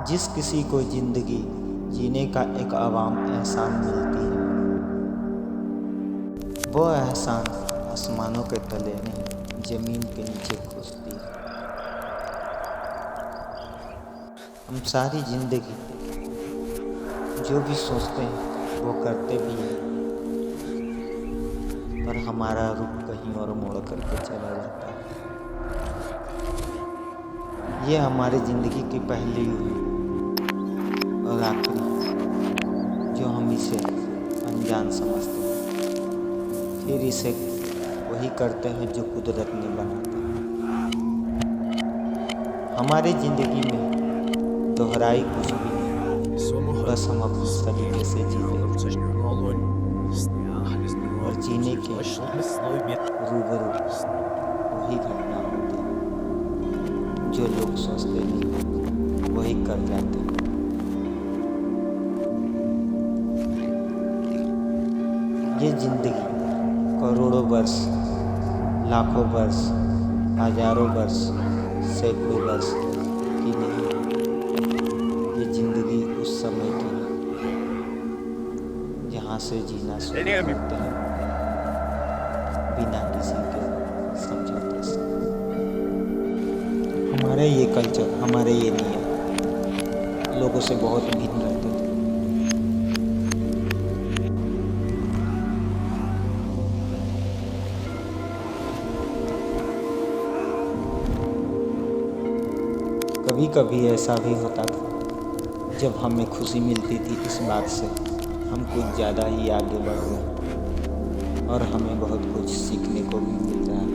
जिस किसी को जिंदगी जीने का एक आवाम एहसान मिलती है, वो एहसान आसमानों के तले नहीं ज़मीन के नीचे खुसती है। हम सारी जिंदगी जो भी सोचते हैं वो करते भी हैं, पर हमारा रुख कहीं और मोड़ करके चला जाता है। ये हमारी ज़िंदगी की पहली और आखिरी, जो हम इसे अनजान समझते हैं, फिर इसे वही करते हैं जो कुदरत ने बनाता है। हमारी ज़िंदगी में दोहराई कुछ भी नहीं, बस हम अपने सलीके से जीते और जीने के रूबरू वही घटना होती है जो लोग सोचते नहीं वही कर जाते हैं। ये जिंदगी करोड़ों वर्ष, लाखों वर्ष, हजारों वर्ष, सैकड़ों वर्ष की नहीं है। ये जिंदगी उस समय की है जहाँ से जीना शुरू करते हैं बिना किसी के समझौते से। हमारे ये कल्चर, हमारे ये नियम लोगों से बहुत भिन्न रहते थे। कभी कभी ऐसा भी होता था जब हमें खुशी मिलती थी इस बात से हम कुछ ज़्यादा ही आगे बढ़ गए और हमें बहुत कुछ सीखने को भी मिल रहा है।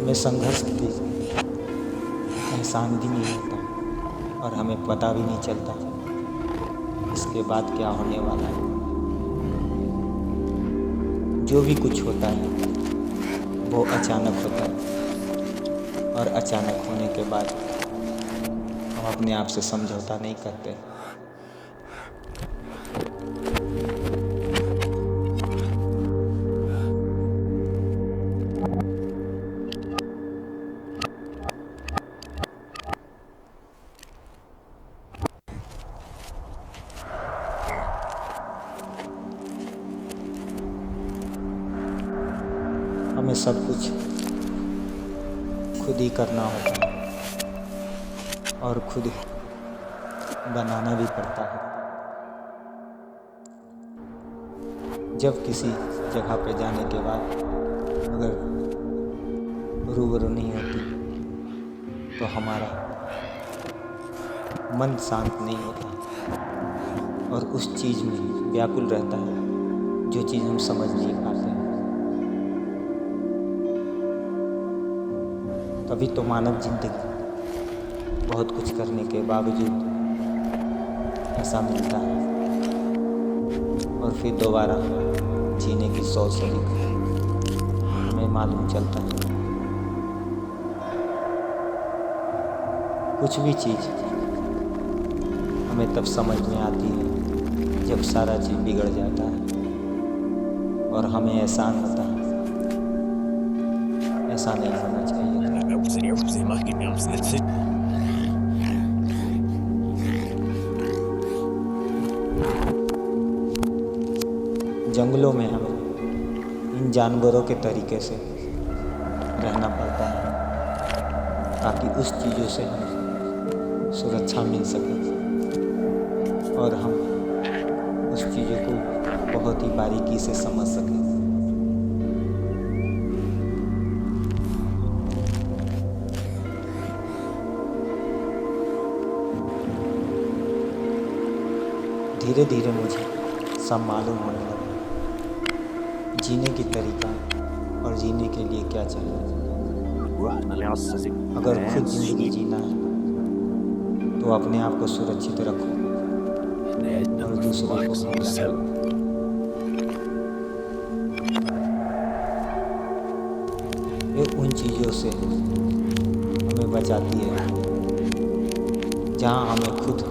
हमें संघर्ष की एहसान भी नहीं होता और हमें पता भी नहीं चलता इसके बाद क्या होने वाला है। जो भी कुछ होता है वो अचानक होता है और अचानक होने के बाद हम अपने आप से समझौता नहीं करते। हमें सब कुछ खुद ही करना होता है और खुद बनाना भी पड़ता है। जब किसी जगह पे जाने के बाद अगर रूबरू नहीं होती तो हमारा मन शांत नहीं होता और उस चीज़ में व्याकुल रहता है जो चीज़ हम समझ नहीं पाते हैं। तभी तो मानव जिंदगी बहुत कुछ करने के बावजूद ऐसा मिलता है और फिर दोबारा जीने की सोच से हमें मालूम चलता है कुछ भी चीज़ हमें तब समझ में आती है जब सारा चीज़ बिगड़ जाता है और हमें एहसान होता है ऐसा नहीं होना चाहिए। जंगलों में हमें इन जानवरों के तरीके से रहना पड़ता है ताकि उस चीज़ों से हमें सुरक्षा मिल सके और हम उस चीज़ों को बहुत ही बारीकी से समझ सकें। धीरे धीरे मुझे सब मालूम होने लगा जीने की तरीका और जीने के लिए क्या चाहिए। अगर खुद जिंदगी जीना है तो अपने आप को सुरक्षित रखो और दूसरों को समझाओ। ये उन चीज़ों से हमें बचाती है जहाँ हमें खुद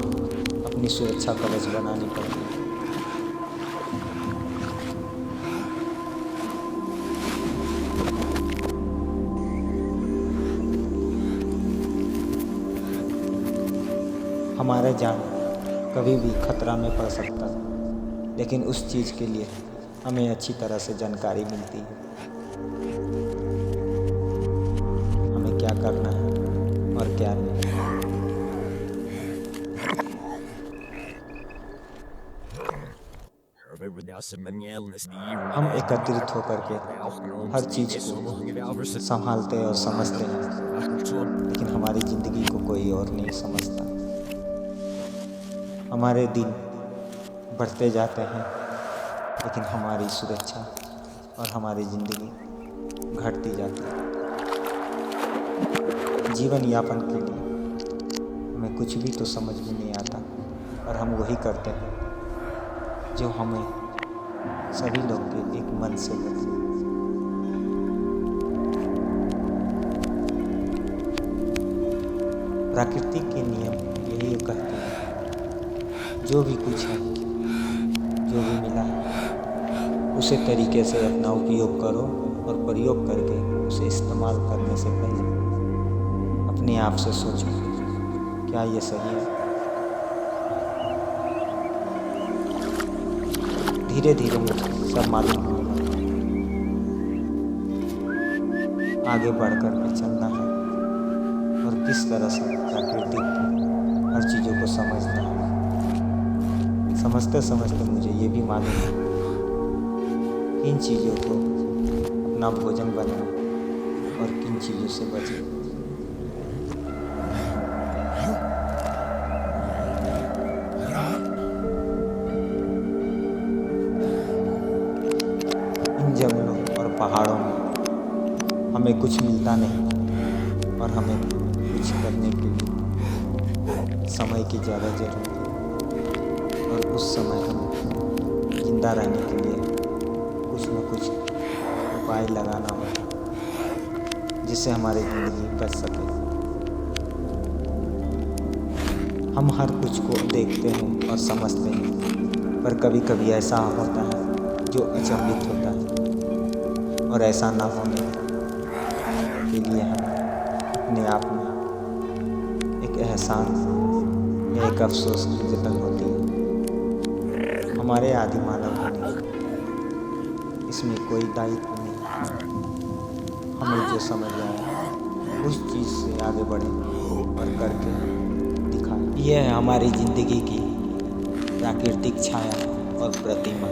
अपनी सुरक्षा कवच बनानी पड़ती है। हमारा जान कभी भी खतरा में पड़ सकता है, लेकिन उस चीज़ के लिए हमें अच्छी तरह से जानकारी मिलती है, हमें क्या करना है और क्या नहीं। हम एकत्रित होकर के हर चीज़ को संभालते और समझते हैं, लेकिन हमारी ज़िंदगी को कोई और नहीं समझता। हमारे दिन बढ़ते जाते हैं, लेकिन हमारी सुरक्षा और हमारी ज़िंदगी घटती जाती है। जीवन यापन के लिए हमें कुछ भी तो समझ में नहीं आता, और हम वही करते हैं जो हमें सभी लोग के एक मन से बदले। प्रकृति के नियम यही कहते हैं, जो भी कुछ है, जो भी मिला है, उसे तरीके से अपना उपयोग करो और प्रयोग करके उसे इस्तेमाल करने से पहले अपने आप से सोचो, क्या ये सही है? धीरे धीरे मुझे सब मालूम होगा। आगे बढ़कर के चलना है और किस तरह से प्रकृति की हर चीज़ों को समझना है। समझते समझते मुझे ये भी मालूम है किन चीज़ों को अपना भोजन बनाए और किन चीज़ों से बचें। इन जंगलों और पहाड़ों में हमें कुछ मिलता नहीं, और हमें कुछ करने के लिए समय की ज़्यादा ज़रूरत है, और उस समय हमें जिंदा रहने के लिए कुछ न कुछ उपाय लगाना होगा, जिससे हमारी ज़िंदगी बच सके। हम हर कुछ को देखते हैं और समझते हैं, पर कभी कभी ऐसा होता है जो अचंभित होता है, और ऐसा ना होने के लिए हमें अपने आप में एक एहसान या एक अफसोस की ज़रूरत होती है। हमारे आदि मानव होने इसमें कोई दायित्व नहीं। हमें जो समझ आए उस चीज़ से आगे बढ़ें और करके दिखाएं। यह है हमारी ज़िंदगी की प्राकृतिक छाया और प्रतिमा।